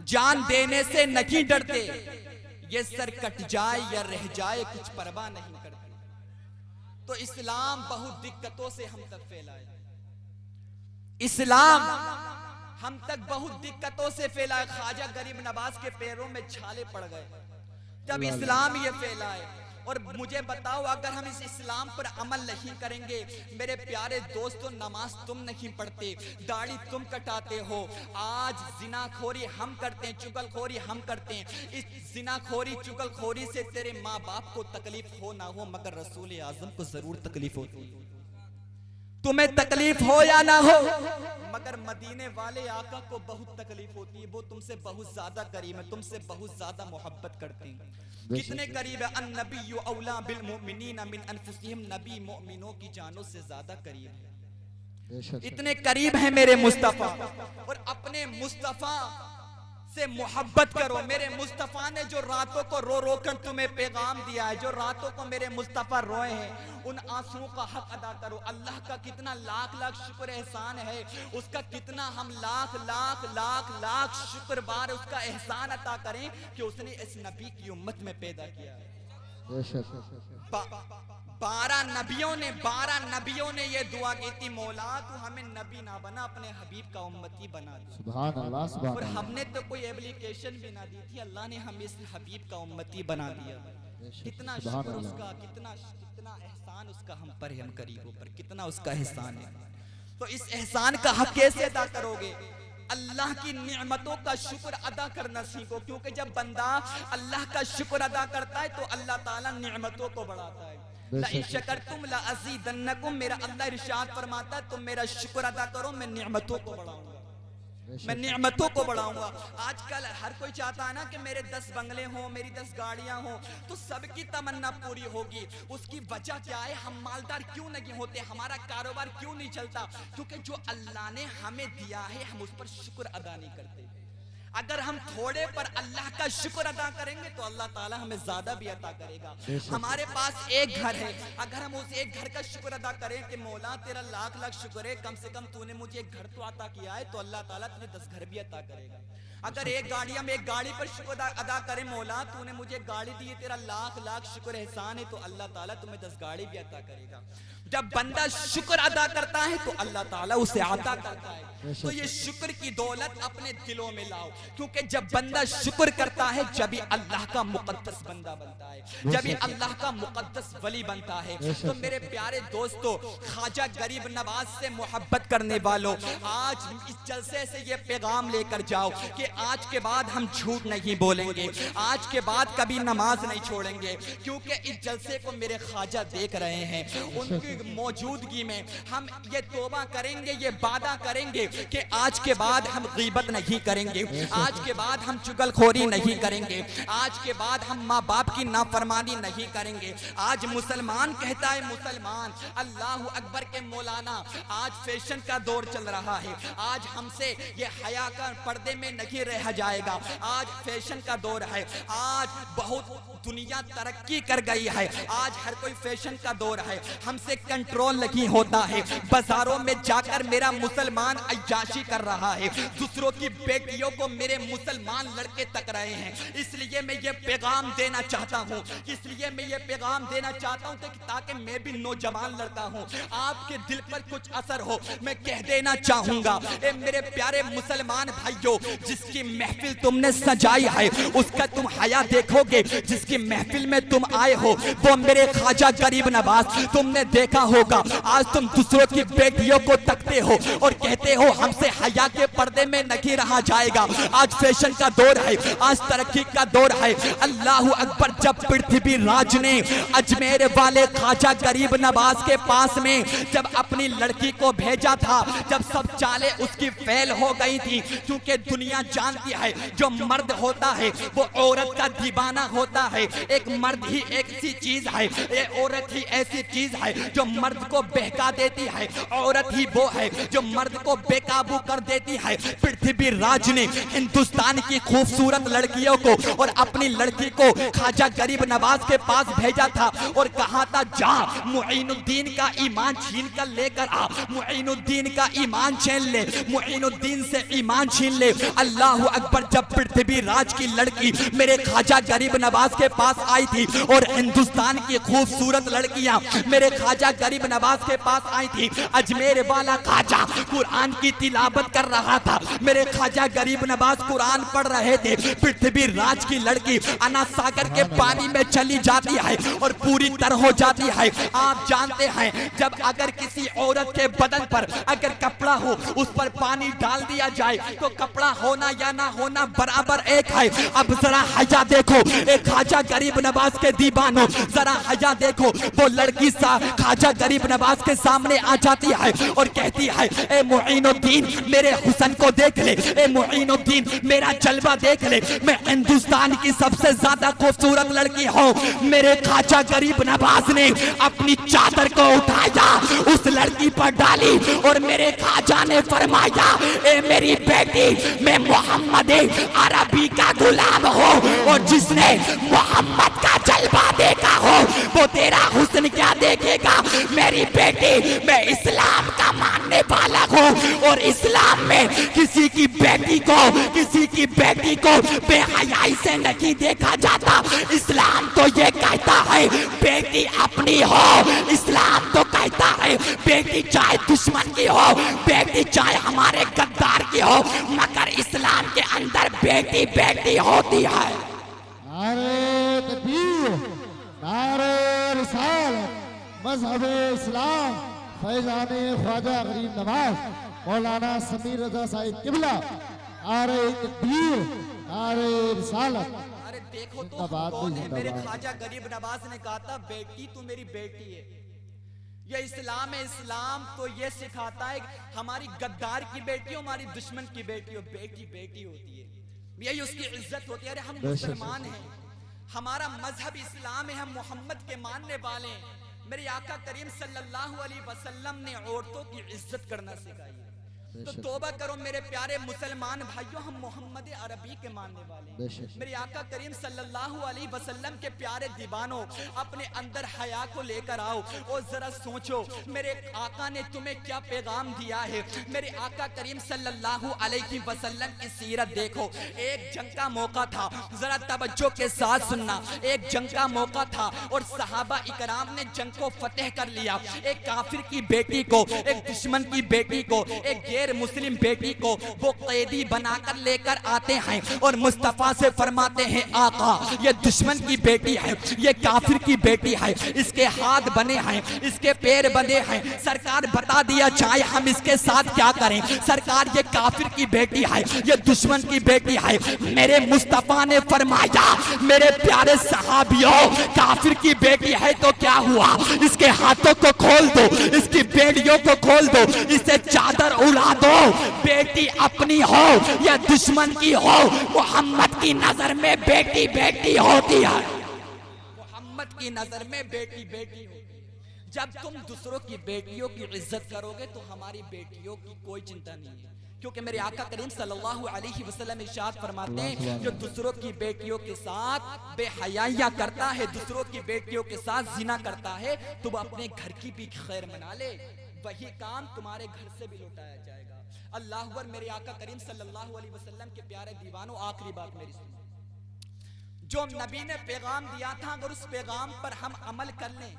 जान देने से नहीं डरते, ये सर कट जाए या रह जाए कुछ परवाह नहीं करते। तो इस्लाम बहुत दिक्कतों से हम तक फैला है, इस्लाम हम तक बहुत दिक्कतों से फैला है। ख्वाजा गरीब नवाज के पैरों में छाले पड़ गए, जब इस्लाम ये फैला है। और मुझे बताओ, अगर हम इस इस्लाम पर अमल नहीं करेंगे, मेरे प्यारे दोस्तों, नमाज तुम नहीं पढ़ते, दाढ़ी तुम कटाते हो, आज जिनाखोरी हम करते हैं, चुगलखोरी हम करते हैं। इस जिनाखोरी चुगलखोरी से तेरे माँ बाप को तकलीफ हो ना हो, मगर रसूल आजम को जरूर तकलीफ होती है। तुम्हें तकलीफ हो या ना हो, मगर मदीने वाले आका को बहुत तकलीफ होती है। वो तुमसे बहुत ज्यादा करीब है, तुमसे बहुत ज्यादा मोहब्बत करते हैं। कितने करीब है? अन्नबिय्यु औला बिल मुमिनीना मिन अनफुसिहिम, नबी मोमिनों की जानों से ज्यादा करीब है। इतने करीब है मेरे मुस्तफा, और अपने मुस्तफा से मोहब्बत करो। मेरे मुस्तफा ने जो रातों को रो रो कर तुम्हें पैगाम दिया है, जो रातों को मेरे मुस्तफा रोए हैं, उन आंसुओं का हक अदा करो। अल्लाह का कितना लाख लाख शुक्र एहसान है, उसका कितना हम लाख लाख लाख लाख शुक्र बार उसका एहसान अता करें कि उसने इस नबी की उम्मत में पैदा किया है। 12 नबियों ने ये दुआ की थी, मौला तू हमें नबी ना बना, अपने हबीब का उम्मती बना दे। सुभान अल्लाह, सुभान और अल्लाह। हमने तो कोई एप्लीकेशन भी ना दी थी, अल्लाह ने हमें इस हबीब का उम्मती बना दिया। कितना शुक्र उसका, कितना एहसान उसका हम पर है, हम गरीबों पर कितना उसका एहसान है। तो इस एहसान का हक कैसे अदा करोगे? अल्लाह की नियमतों का शुक्र अदा करना सीखो, क्योंकि जब बंदा अल्लाह का शुक्र अदा करता है तो अल्लाह ताला नियमतों को बढ़ाता है। ला शकरतुम ला अज़ीदन्नकुम, मेरा अल्लाह इरशाद फरमाता है तुम मेरा शुक्र अदा करो, मैं नियमतों को बढ़ाऊंगा, मैं नियमतों को बढ़ाऊंगा। आजकल हर कोई चाहता है ना कि मेरे 10 बंगले हों, मेरी 10 गाड़ियां हों, तो सबकी तमन्ना पूरी होगी। उसकी वजह क्या है? हम मालदार क्यों नहीं होते, हमारा कारोबार क्यों नहीं चलता? क्योंकि जो अल्लाह ने हमें दिया है हम उस पर शुक्र अदा नहीं करते। अगर हम थोड़े पर अल्लाह का शुक्र अदा करेंगे तो अल्लाह ताला हमें ज्यादा भी अता करेगा। हमारे पास एक घर है, अगर हम उस एक घर का शुक्र अदा करें कि मौला तेरा लाख लाख शुक्र है, कम से कम तूने मुझे एक घर तो अता किया है, तो अल्लाह ताला तुझे 10 घर भी अता करेगा। अगर एक गाड़ी, हम एक गाड़ी पर शुक्र अदा करें, मौला तूने मुझे गाड़ी दी है, तेरा लाख लाख शुक्र एहसान है, तो अल्लाह ताला तुम्हें 10 गाड़ी भी अता करेगा। जब बंदा शुक्र अदा करता है तो अल्लाह ताला उसे अता करता है। तो ये शुक्र की दौलत अपने दिलों में लाओ, क्योंकि जब बंदा शुक्र करता है जब ही अल्लाह का मुकद्दस बंदा बनता है, जब ही अल्लाह का मुकद्दस वली बनता है। तो मेरे प्यारे दोस्तों, ख्वाजा गरीब नवाज से मोहब्बत करने वालों, आज इस जलसे से ये पैगाम लेकर जाओ कि आज के बाद हम झूठ नहीं बोलेंगे, आज के बाद कभी नमाज नहीं छोड़ेंगे, क्योंकि इस जलसे को मेरे ख्वाजा देख रहे हैं। उनकी मौजूदगी में हम ये तौबा करेंगे, ये वादा करेंगे कि आज के बाद हम गीबत नहीं करेंगे, आज के बाद हम चुगलखोरी नहीं करेंगे, आज के बाद हम माँ बाप की नाफरमानी नहीं करेंगे। आज मुसलमान कहता है मुसलमान, अल्लाह अकबर के मौलाना, आज फैशन का दौर चल रहा है, आज हमसे ये हया का पर्दे में नहीं रह जाएगा, आज फैशन का दौर है, आज बहुत दुनिया तरक्की कर गई है, आज हर कोई फैशन का दौर है, हमसे कंट्रोल नहीं होता है। बाजारों में जाकर मेरा मुसलमान अय्याशी कर रहा है, दूसरों की बेटियों को मेरे मुसलमान लड़के तक रहे हैं। इसलिए मैं ये पैगाम देना चाहता हूँ, इसलिए मैं ये पैगाम देना चाहता हूँ ताकि मैं भी नौजवान लड़का हूँ, आपके दिल पर कुछ असर हो। मैं कह देना चाहूंगा, ए मेरे प्यारे मुसलमान भाइयों, जिसकी महफिल तुमने सजाई है उसका तुम हया देखोगे, जिसकी महफिल में तुम आए हो वो मेरे ख्वाजा गरीब नवाज, तुमने देखा होगा आज तुम दूसरों की बेटियों को तकते हो और कहते हो हमसे हया के पर्दे में नहीं रहा जाएगा। आज फैशन का दौर है, आज तरक्की का दौर है। अल्लाह अकबर, जब पृथ्वी राज ने अजमेर वाले ख्वाजा गरीब नवाज के पास में जब अपनी लड़की को भेजा था, जब सब चालें उसकी फेल हो गई थी, क्योंकि दुनिया जानती है जो मर्द होता है वो औरत का दीवाना होता है। एक मर्द ही ऐसी चीज है, ये औरत ही ऐसी चीज है जो मर्द को बहका देती है, औरत ही वो है जो मर्द को बेकाबू कर देती है। पृथ्वी राज ने हिंदुस्तान की खूबसूरत लड़कियों को और अपनी लड़की को ख्वाजा गरीब नवाज के पास भेजा था और कहा था जा मुईनुद्दीन का ईमान छीन कर लेकर आ, मुईनुद्दीन का ईमान छीन ले, मुईनुद्दीन से ईमान छीन ले। अल्लाह अकबर, जब पृथ्वी राज की लड़की मेरे ख्वाजा गरीब नवाज के के पास आई थी और हिंदुस्तान की खूबसूरत लड़कियां मेरे ख्वाजा गरीब नवाज के पास आई थी। अजमेर वाला ख्वाजा कुरान की तिलावत कर रहा था, मेरे ख्वाजा गरीब नवाज कुरान पढ़ रहे थे। पृथ्वी राज की लड़की अना सागर के पानी में चली जाती है और पूरी तरह हो जाती है। आप जानते हैं जब अगर किसी औरत के बदन पर अगर कपड़ा हो उस पर पानी डाल दिया जाए तो कपड़ा होना या ना होना बराबर एक है। अब जरा हया देखो एक ख्वाजा गरीब नवाज के दीवानों, जरा हया देखो वो लड़की सा ख्वाजा गरीब नवाज के सामने आ जाती है और कहती है ए मुईनुद्दीन मेरे हुस्न को देख ले, ए मुईनुद्दीन मेरा जलवा देख ले, मैं हिंदुस्तान की सबसे ज्यादा खूबसूरत लड़की हूँ। मेरे ख्वाजा गरीब नवाज ने अपनी चादर को उठाया, उस लड़की पर डाली और मेरे ख्वाजा ने फरमाया ए मेरी बेटी मैं मोहम्मद अरबी का गुलाम हूँ और जिसने मोहम्मद का जलवा देखा हो वो तेरा हुस्न क्या देखेगा। मेरी बेटी मैं इस्लाम का मानने वाला हूँ और इस्लाम में किसी की बेटी को बेहयाई से नहीं देखा जाता। इस्लाम तो ये कहता है बेटी अपनी हो, इस्लाम तो कहता है बेटी चाहे दुश्मन की हो, बेटी चाहे हमारे गद्दार की हो, मगर इस्लाम के अंदर बेटी बेटी होती है। नारे तकबीर, नारे रिसालत, मज़हब इस्लाम, फैज़ाने ख्वाजा गरीब नवाज मौलाना समीर रजा साहिब किबला, नारे तकबीर, नारे रिसालत। अरे देखो तो कौन है? मेरे ख्वाजा गरीब नवाज ने कहा था बेटी तू मेरी बेटी है। ये इस्लाम है, इस्लाम तो ये सिखाता है हमारी गद्दार की बेटी हो, हमारी दुश्मन की बेटी हो, बेटी बेटी होती है, यही उसकी इज्जत होती है। अरे हम मुसलमान हैं, हमारा मजहब इस्लाम है, हम मोहम्मद के मानने वाले हैं। मेरे आका करीम सल्लल्लाहु अलैहि वसल्लम ने औरतों की इज्जत करना सिखाई है। तो तौबा करो मेरे प्यारे मुसलमान भाइयों, हम मोहम्मद अरबी के मानने वाले हैं। मेरे आका करीम सल्लल्लाहु अलैहि वसल्लम के प्यारे दीवानों, अपने अंदर हया को लेकर आओ और जरा सोचो मेरे आका ने तुम्हें क्या पैगाम दिया है। मेरे आका करीम सल्लल्लाहु अलैहि वसल्लम की सीरत देखो। एक जंग का मौका था, जरा तवज्जो के साथ सुनना। एक जंग का मौका था और सहाबा इकराम ने जंग को फतेह कर लिया। एक काफिर की बेटी को, एक दुश्मन की बेटी को, एक गैर मुस्लिम बेटी को वो कैदी बनाकर लेकर आते हैं और मुस्तफा से फरमाते हैं आका ये दुश्मन की बेटी है, ये काफिर की बेटी है, इसके हाथ बने हैं, इसके पैर बंधे हैं, सरकार बता दिया जाए हम इसके साथ क्या करें। सरकार ये काफिर की बेटी है, ये दुश्मन की बेटी है। मेरे मुस्तफा ने फरमाया मेरे प्यारे सहाबियों काफिर की बेटी है तो क्या हुआ, इसके हाथों को खोल दो, इसकी बेड़ियों को खोल दो, इसे चादर उड़ा दो। बेटी अपनी हो या दुश्मन की हो, मोहम्मद की नजर में बेटी बेटी होती है। मोहम्मद की नजर में बेटी बेटी होती है। जब तुम दूसरों की बेटियों की इज्जत करोगे तो हमारी बेटियों की कोई चिंता नहीं है, क्योंकि मेरे आका करीम सल्लल्लाहु अलैहि वसल्लम इरशाद फरमाते हैं जो दूसरों की बेटियों के साथ बेहयाइयां करता है, दूसरों की बेटियों के साथ जिना करता है, तो वो अपने घर की भी खैर मना ले, वही काम तुम्हारे घर से भी लौटाया जाएगा। अल्लाह अकबर। मेरे आका करीम सल्लल्लाहु अलैहि वसल्लम के प्यारे दीवानों, आखिरी बात मेरी सुनो। जो नबी ने पैगाम दिया था अगर उस पैगाम पर हम अमल कर लें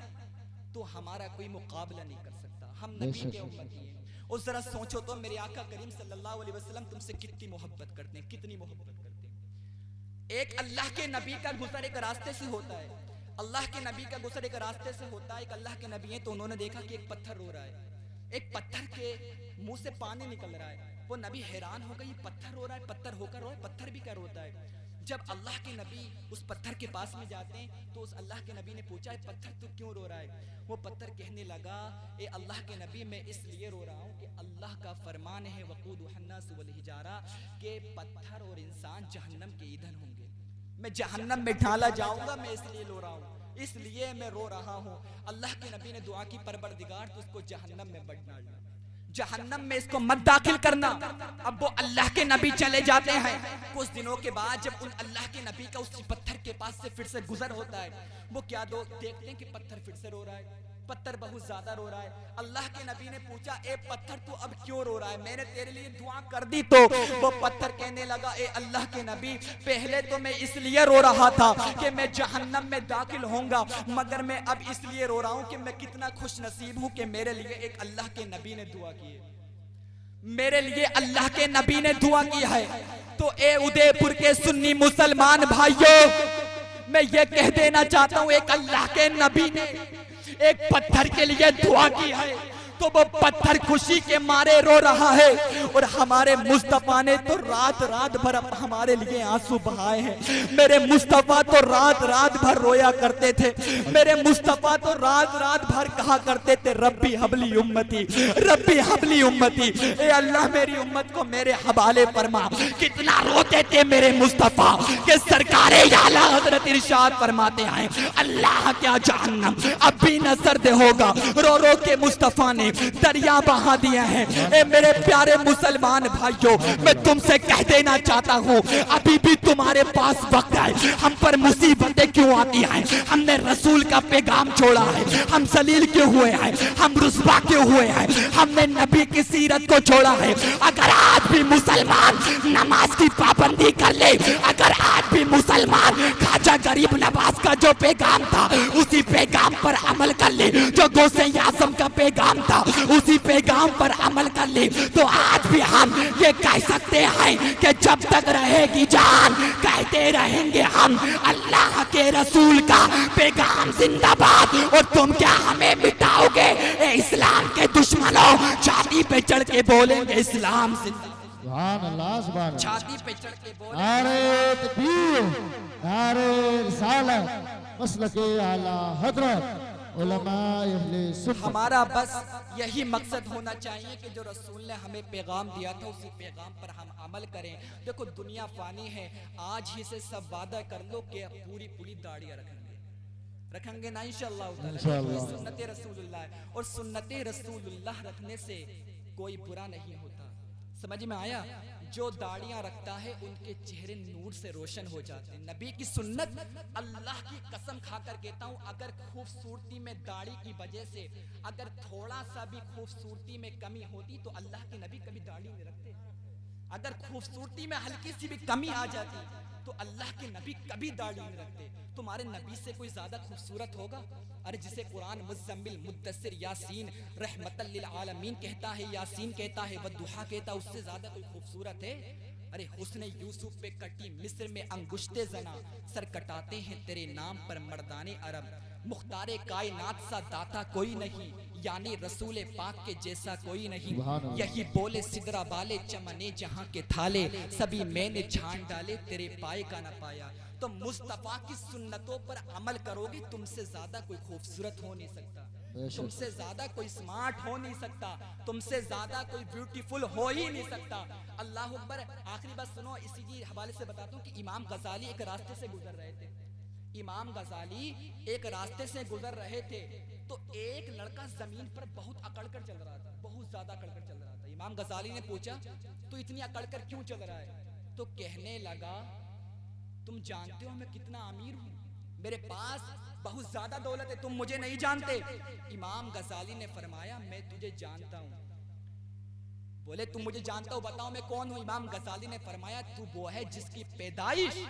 तो हमारा कोई मुकाबला नहीं कर सकता। हम नबी के उम्मती हैं। और जरा सोचो तो मेरे आका करीम सल्लल्लाहु अलैहि वसल्लम तुमसे कितनी मोहब्बत करते हैं, कितनी मोहब्बत करते हैं। एक अल्लाह के नबी का गुजर एक रास्ते से होता है, अल्लाह के नबी का गुजर एक रास्ते से होता है। एक अल्लाह के नबी है तो उन्होंने देखा कि एक पत्थर रो रहा है, एक पत्थर के मुंह से पानी निकल रहा है। वो नबी हैरान हो गई, पत्थर रो रहा है, पत्थर होकर रो है, पत्थर भी क्या रोता है। जब अल्लाह के नबी उस पत्थर के पास में जाते हैं तो उस अल्लाह के नबी ने पूछा है पत्थर तू क्यों रो रहा है। वो पत्थर कहने लगा ए अल्लाह के नबी मैं इसलिए रो रहा हूँ कि अल्लाह का फरमान है वक़ूदुहन्नास वल हिजारा के पत्थर और इंसान जहन्नम के ईंधन होंगे, मैं जहन्नम में ढाला जाऊंगा, मैं इसलिए रो रहा हूँ, इसलिए मैं रो रहा हूँ। अल्लाह के नबी ने दुआ की परवरदिगार तो उसको जहन्नम में मत डालना, जहन्नम में इसको मत दाखिल करना। अब वो अल्लाह के नबी चले जाते हैं। कुछ दिनों के बाद जब उन अल्लाह के नबी का उस पत्थर के पास से फिर से गुजर होता है, वो क्या दो देखते हैं कि पत्थर फिर से रो रहा है, पत्थर बहुत ज्यादा रो रहा है। अल्लाह के नबी ने पूछा, ए पत्थर तू अब क्यों रो रहा है? मैंने तेरे लिए दुआ कर दी। तो वो पत्थर कहने लगा, ए अल्लाह के नबी, पहले तो मैं इसलिए रो रहा था कि मैं जहन्नम में दाखिल होऊंगा, मगर मैं अब इसलिए रो रहा हूं कि मैं कितना खुश नसीब हूं कि मेरे लिए एक अल्लाह के नबी ने दुआ की है, मेरे लिए अल्लाह के नबी ने दुआ की है। तो ए उदयपुर के सुन्नी मुसलमान भाइयों, मैं ये कह देना चाहता हूं, एक अल्लाह के नबी ने एक पत्थर के लिए दुआ की है, तो वो पत्थर खुशी के मारे रो रहा है। और हमारे मुस्तफा ने तो रात रात भर हमारे लिए आंसू बहाए हैं। मेरे मुस्तफा तो रात रात भर रोया करते थे। मेरे मुस्तफा तो रात रात भर कहा करते थे, रब्बी हबली उम्मती, रब्बी हबली उम्मती, ए अल्लाह मेरी उम्मत को मेरे हवाले फरमा। कितना रोते थे मेरे मुस्तफा के सरकारे आला हजरत इरशाद फरमाते हैं, अल्लाह क्या जहन्नम अब भी न सर्द होगा। रो रो के मुस्तफा ने दरिया बहा दिया है। ए मेरे प्यारे मुसलमान भाइयों, मैं तुमसे कह देना चाहता हूँ, अभी भी तुम्हारे पास वक्त है। हम पर मुसीबतें क्यों आती हैं? हमने रसूल का पैगाम छोड़ा है, हम जलील क्यों हुए हैं, हम रुस्वा क्यों हुए हैं, हमने नबी की सीरत को छोड़ा है। अगर आज भी मुसलमान नमाज की पाबंदी कर ले, अगर आज भी मुसलमान खाजा गरीब नवाज का जो पैगाम था उसी पैगाम पर अमल कर ले, जो गौसे आजम का पैगाम था उसी पैगाम पर अमल कर ले, तो आज भी हम ये कह सकते हैं कि जब तक रहेगी जान कहते रहेंगे हम, अल्लाह के रसूल का पैगाम जिंदाबाद। और तुम क्या हमें मिटाओगे? इस्लाम के दुश्मनों, छाती पे चढ़ के बोलेंगे इस्लाम जिंदाबाद, छाती पे चढ़ के बोलेंगे नारे तकबीर, नारे रिसालत, मसलके आला हजरत उलमाए अहले सुन्नत। हमारा बस यही मकसद होना चाहिए कि जो रसूल ने हमें पैगाम दिया था उसी पैगाम पर हम अमल करें। देखो दुनिया फानी है, आज ही से सब वादा कर लो कि पूरी पूरी दाढ़ियां रखेंगे ना इंशाअल्लाह। सुन्नत रसूलुल्लाह है, और सुन्नत रसूलुल्लाह रखने से कोई बुरा नहीं होता। समझ में आया? जो दाढ़ियां रखता है उनके चेहरे नूर से रोशन हो जाते हैं। नबी की सुन्नत, अल्लाह की कसम खाकर कहता हूं, अगर खूबसूरती में दाढ़ी की वजह से अगर थोड़ा सा भी खूबसूरती में कमी होती तो अल्लाह के नबी कभी दाढ़ी नहीं रखते। अगर खूबसूरती में हल्की सी भी कमी आ जाती तो अल्लाह के नबी कभी दाढ़ी नहीं रखते। तुम्हारे नबी से कोई ज्यादा खूबसूरत होगा? अरे जिसे कुरान मुज़्ज़म्मिल मुद्दस्सिर यासीन रहमतल लिल आलमीन कहता है, यासीन कहता है, वद्दुहा कहता है, उससे ज्यादा कोई खूबसूरत है? अरे हुस्ने यूसुफ पे कटी मिस्र में अंगुश्ते जना, सर कटाते हैं तेरे नाम पर मर्दाने अरब। मुख्तारे कायनात सा दाता कोई नहीं, यानी रसूल पाक के जैसा कोई नहीं। यही बोले सिदरा बाले चमने जहां के थाले, सभी मैंने छान डाले तेरे पाए का न पाया। तो मुस्तफा की सुन्नतों पर अमल करोगे, तुमसे ज्यादा कोई खूबसूरत हो नहीं सकता, तुमसे ज्यादा कोई स्मार्ट हो नहीं सकता, तुमसे ज्यादा कोई ब्यूटीफुल हो ही नहीं सकता। अल्लाह अकबर। आखिरी बात सुनो, इसी के हवाले से बताता हूँ कि इमाम गजाली एक रास्ते से गुजर रहे थे। इमाम गजाली एक रास्ते से गुजर रहे थे तो एक लड़का जमीन पर बहुत अकड़ कर चल रहा था, बहुत ज्यादा अकड़ कर चल रहा था। इमाम गजाली ने पूछा, तो इतनी अकड़ कर क्यों चल रहा है? तो कहने लगा, तुम जानते हो मैं कितना अमीर हूँ, मेरे पास बहुत ज्यादा दौलत है, तुम मुझे नहीं जानते। इमाम गजाली ने फरमाया, मैं तुझे जानता हूँ। बोले तुम मुझे जानता हो, बताओ मैं कौन हूँ? इमाम गजाली ने फरमाया, तू वो है जिसकी पैदाइश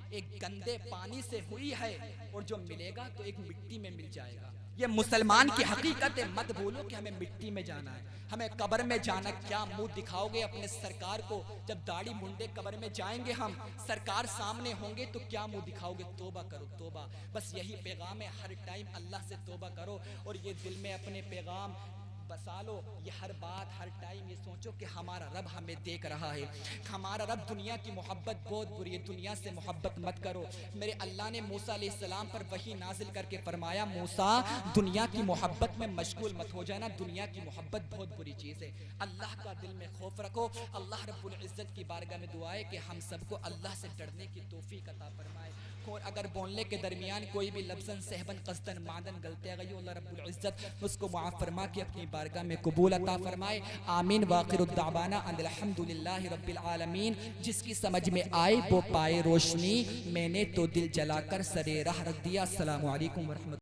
एक गंदे पानी से हुई है और जो मिलेगा तो एक मिट्टी में मिल जाएगा। ये मुसलमान की हकीकत है। मत बोलो कि हमें मिट्टी में जाना है, हमें कब्र में जाना। क्या मुंह दिखाओगे अपने सरकार को? जब दाढ़ी मुंडे कब्र में जाएंगे हम, सरकार सामने होंगे तो क्या मुंह दिखाओगे? तौबा करो, तौबा। बस यही पैगाम है, हर टाइम अल्लाह से तौबा करो और ये दिल में अपने पैगाम बसा लो। ये हर बात, हर टाइम ये सोचो कि हमारा रब हमें देख रहा है। हमारा रब, दुनिया की मोहब्बत बहुत बुरी है, दुनिया से मोहब्बत मत करो। मेरे अल्लाह ने मूसा अलैहिस्सलाम पर वही नाजिल करके फरमाया, मूसा दुनिया की मोहब्बत में मशगूल मत हो जाना, दुनिया की मोहब्बत बहुत बुरी चीज़ है। अल्लाह का दिल में खौफ रखो। अल्लाह रब्बुल इज़्ज़त की बारगाह में दुआ है कि हम सबको अल्लाह से डरने की तौफीक अता फरमाए। और अगर बोलने के दरमियान कोई भी लफ्ज़न सहबन कसदन मादन गलतियाँ गई, अल्लाह रब्बुल इज़्ज़त उसको मुआफ़ फरमा के अपनी बारगाह में कबूल अता फरमाए। आमीन। वाखिरुद दावाना अल्हम्दुलिल्लाहि रब्बिल आलमीन। जिसकी समझ में आए वो पाए रोशनी, मैंने तो दिल जलाकर सरे राह रख दिया। अस्सलामु अलैकुम व रहमतुल्लाह।